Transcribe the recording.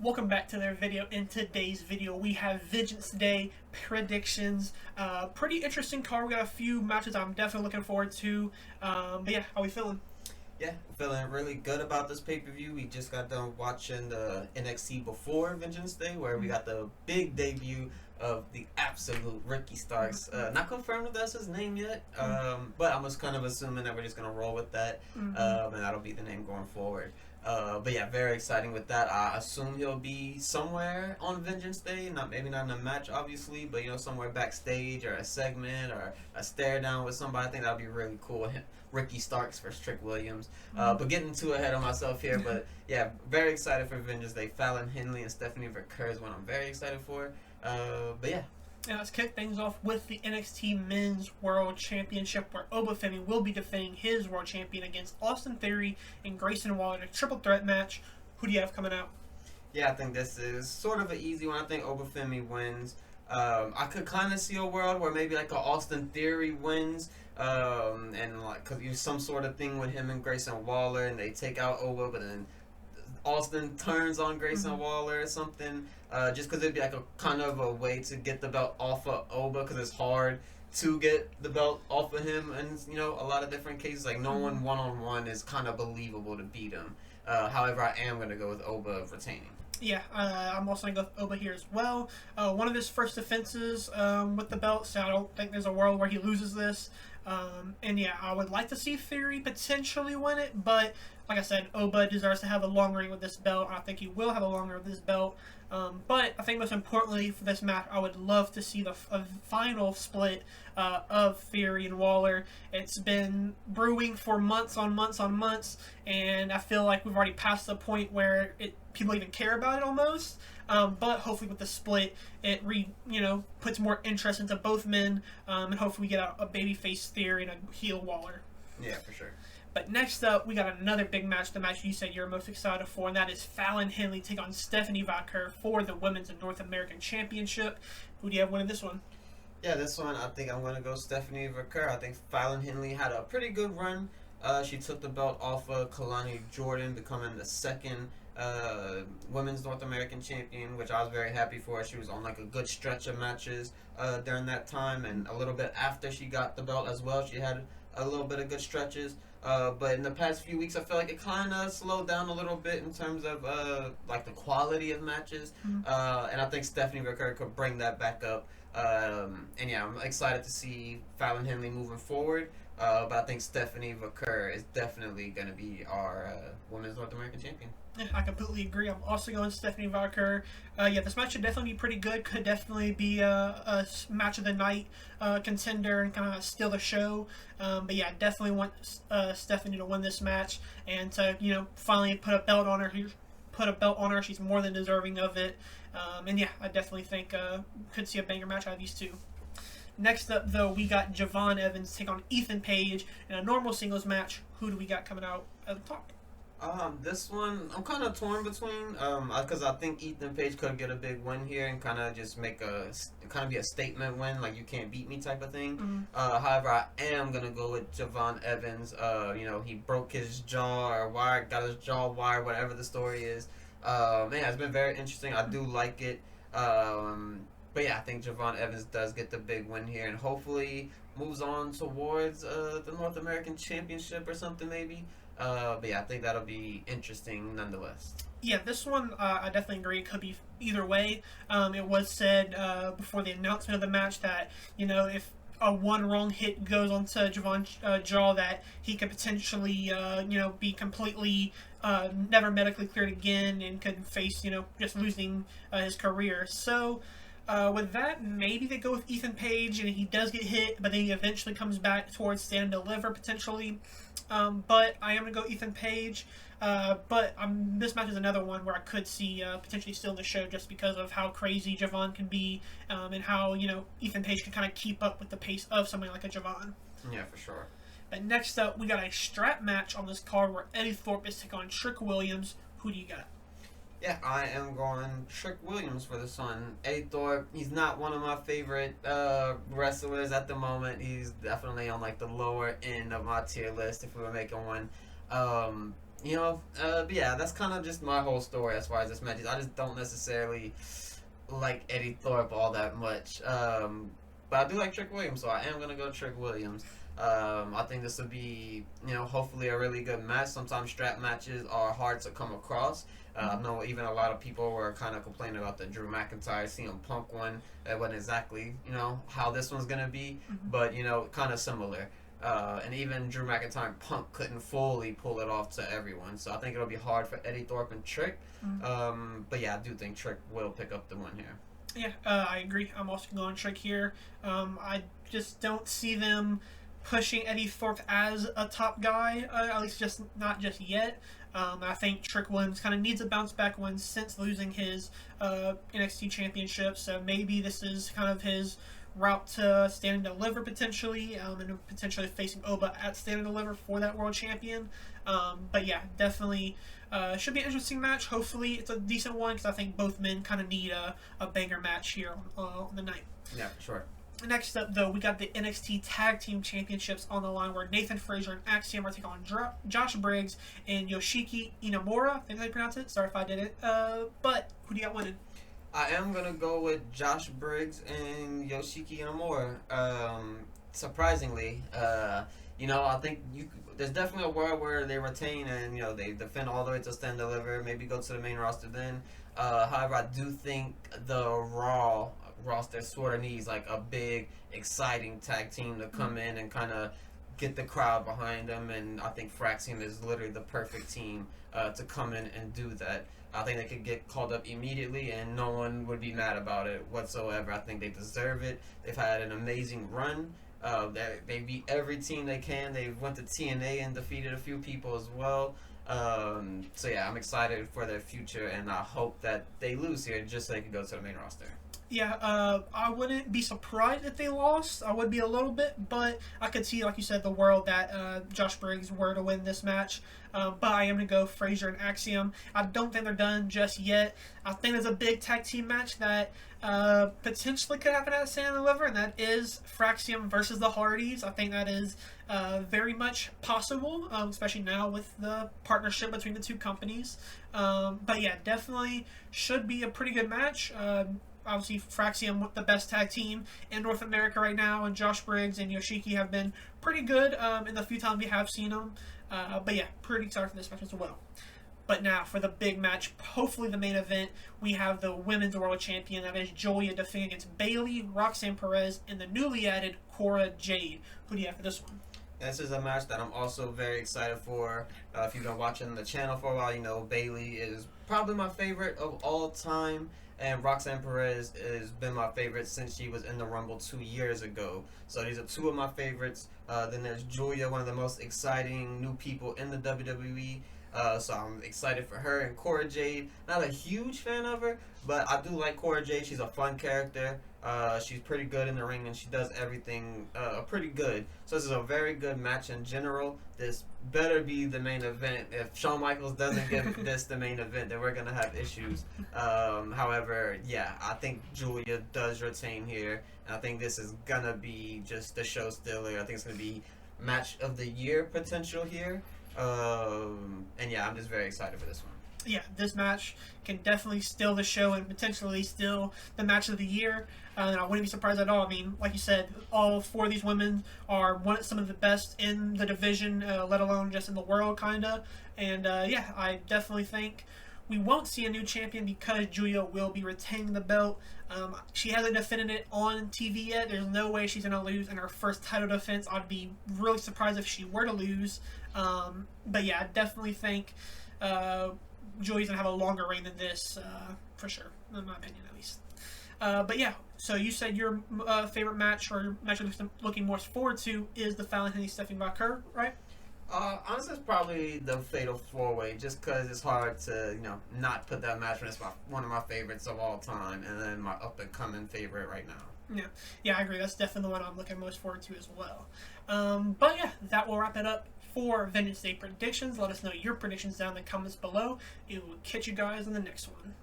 Welcome back to their video. In today's video, we have Vengeance Day predictions. Pretty interesting card. We got a few matches I'm definitely looking forward to. But yeah, how we feeling? Yeah, feeling really good about this pay-per-view. We just got done watching the NXT before Vengeance Day, where we got the big debut of the absolute Ricky Starks. Not confirmed if that's his name yet, but I'm just kind of assuming that we're just going to roll with that, and that'll be the name going forward. But yeah, very exciting with that. I assume he'll be somewhere on Vengeance Day. Maybe not in a match, obviously, but somewhere backstage or a segment or a stare down with somebody. I think that'll be really cool. Ricky Starks versus Trick Williams. But getting too ahead of myself here. But yeah, very excited for Vengeance Day. Fallon Henley and Stephanie Verker is what I'm very excited for. But yeah. And let's kick things off with the NXT Men's World Championship, where Obafemi will be defending his World Champion against Austin Theory and Grayson Waller in a triple threat match. Who do you have coming out? Yeah, I think this is sort of an easy one. I think Obafemi wins. I could kind of see a world where maybe like a Austin Theory wins, and like cause you some sort of thing with him and Grayson Waller, and they take out Oba, but then Austin turns on Grayson Waller or something, just because it'd be like a kind of a way to get the belt off of Oba, because it's hard to get the belt off of him, and a lot of different cases, like no one-on-one is kind of believable to beat him. However, I am going to go with Oba retaining. Yeah, I'm also going to go with Oba here as well. One of his first defenses with the belt, so I don't think there's a world where he loses this. And yeah, I would like to see Theory potentially win it, but like I said, Oba deserves to have a long reign with this belt. I think he will have a long reign with this belt. But I think most importantly for this match, I would love to see a final split of Theory and Waller. It's been brewing for months on months on months, and I feel like we've already passed the point where people even care about it almost. But hopefully with the split, it puts more interest into both men, and hopefully we get a babyface Theory and a heel Waller. Yeah, for sure. But next up, we got another big match, the match you said you're most excited for, and that is Fallon Henley take on Stephanie Verker for the Women's and North American Championship. Who do you have winning this one? Yeah, this one, I think I'm going to go Stephanie Verker. I think Fallon Henley had a pretty good run. She took the belt off of Kalani Jordan, becoming the second Women's North American Champion, which I was very happy for. She was on like a good stretch of matches during that time, and a little bit after she got the belt as well. She had a little bit of good stretches. But in the past few weeks, I feel like it kind of slowed down a little bit in terms of like the quality of matches. And I think Stephanie Verker could bring that back up. And yeah, I'm excited to see Fallon Henley moving forward. But I think Stephanie Verker is definitely going to be our Women's North American Champion. Yeah, I completely agree. I'm also going Stephanie Verker. Yeah, this match should definitely be pretty good. Could definitely be a match of the night contender and kind of steal the show. But yeah, definitely want Stephanie to win this match and to finally put a belt on her. She's more than deserving of it. And yeah, I definitely think could see a banger match out of these two. Next up, though, we got Javon Evans take on Ethan Page in a normal singles match. Who do we got coming out at the top? This one I'm kind of torn between, because I think Ethan Page could get a big win here and kind of just make be a statement win, like you can't beat me type of thing. However, I am gonna go with Javon Evans. He broke his jaw or got his jaw wired, whatever the story is. Man, it's been very interesting. I do like it. But yeah, I think Javon Evans does get the big win here and hopefully moves on towards the North American Championship or something maybe. But yeah, I think that'll be interesting nonetheless. Yeah, this one I definitely agree. It could be either way. It was said before the announcement of the match that if a one wrong hit goes onto Javon's jaw, that he could potentially be completely never medically cleared again and could face just losing his career. So. With that, maybe they go with Ethan Page and he does get hit, but then he eventually comes back towards stand and deliver potentially. But I am going to go Ethan Page. But this match is another one where I could see potentially stealing the show just because of how crazy Javon can be and how Ethan Page can kind of keep up with the pace of somebody like a Javon. Yeah, for sure. But next up, we got a strap match on this card where Eddie Thorpe is taking on Trick Williams. Who do you got? Yeah, I am going Trick Williams for this one. Eddie Thorpe, he's not one of my favorite wrestlers at the moment. He's definitely on like the lower end of my tier list if we were making one. But yeah, that's kind of just my whole story as far as this match is. I just don't necessarily like Eddie Thorpe all that much. But I do like Trick Williams, so I am gonna go Trick Williams. I think this will be, hopefully a really good match. Sometimes strap matches are hard to come across. I know even a lot of people were kind of complaining about the Drew McIntyre CM Punk one. That wasn't exactly, how this one's gonna be, but kind of similar. And even Drew McIntyre and Punk couldn't fully pull it off to everyone. So I think it'll be hard for Eddie Thorpe and Trick. But yeah, I do think Trick will pick up the one here. Yeah, I agree. I'm also going Trick here. I just don't see them pushing Eddie Thorpe as a top guy, at least just not just yet. I think Trick Williams kind of needs a bounce back win since losing his NXT championship. So maybe this is kind of his route to Stand and Deliver potentially, and potentially facing Oba at Stand and Deliver for that world champion. But yeah, definitely should be an interesting match. Hopefully it's a decent one because I think both men kind of need a banger match here on the night. Yeah, sure. Next up, though, we got the NXT Tag Team Championships on the line where Nathan Frazier and Axiom are taking on Josh Briggs and Yoshiki Inamura. I think I pronounce it. Sorry if I did it. But who do you got winning? I am going to go with Josh Briggs and Yoshiki Inamura. Surprisingly, I think there's definitely a world where they retain and, they defend all the way to Stand Deliver, maybe go to the main roster then. However, I do think the Raw roster sort of needs like a big, exciting tag team to come in and kind of get the crowd behind them, and I think Fraxium is literally the perfect team to come in and do that. I think they could get called up immediately and no one would be mad about it whatsoever. I think they deserve it. They've had an amazing run. They beat every team they can. They went to TNA and defeated a few people as well. So yeah, I'm excited for their future, and I hope that they lose here just so they can go to the main roster. Yeah, I wouldn't be surprised if they lost. I would be a little bit, but I could see, like you said, the world that Josh Briggs were to win this match. But I am going to go Frazier and Axiom. I don't think they're done just yet. I think there's a big tag team match that potentially could happen at Stand and Deliver, and that is Fraxium versus the Hardys. I think that is very much possible, especially now with the partnership between the two companies. But yeah, definitely should be a pretty good match. Obviously, Fraxium, the best tag team in North America right now, and Josh Briggs and Yoshiki have been pretty good in the few times we have seen them. But yeah, pretty excited for this match as well. But now, for the big match, hopefully the main event, we have the Women's World Champion, that is Julia, defending against Bayley, Roxanne Perez, and the newly added Cora Jade. Who do you have for this one? This is a match that I'm also very excited for. If you've been watching the channel for a while, Bayley is probably my favorite of all time. And Roxanne Perez has been my favorite since she was in the Rumble 2 years ago. So these are two of my favorites. Then there's Julia, one of the most exciting new people in the WWE. So I'm excited for her. And Cora Jade, not a huge fan of her, but I do like Cora Jade. She's a fun character. She's pretty good in the ring, and she does everything pretty good. So this is a very good match in general. This better be the main event. If Shawn Michaels doesn't give this the main event, then we're going to have issues. However, yeah, I think Julia does retain here. And I think this is going to be just the show stealer. I think it's going to be match of the year potential here. And yeah, I'm just very excited for this one. Yeah, this match can definitely steal the show and potentially steal the match of the year. And I wouldn't be surprised at all. I mean, like you said, all four of these women are some of the best in the division, let alone just in the world, kind of. And yeah, I definitely think we won't see a new champion because Julia will be retaining the belt. She hasn't defended it on TV yet. There's no way she's going to lose in her first title defense. I'd be really surprised if she were to lose. But yeah, I definitely think Julia's going to have a longer reign than this, for sure, in my opinion at least. But yeah, so you said your favorite match, or match you're looking more forward to, is the Fallon Henley Stephanie McCur, right? Honestly, it's probably the Fatal 4-Way, just because it's hard to, not put that match when it's one of my favorites of all time, and then my up-and-coming favorite right now. Yeah, I agree. That's definitely the one I'm looking most forward to as well. But yeah, that will wrap it up for Vengeance Day predictions. Let us know your predictions down in the comments below. We will catch you guys in the next one.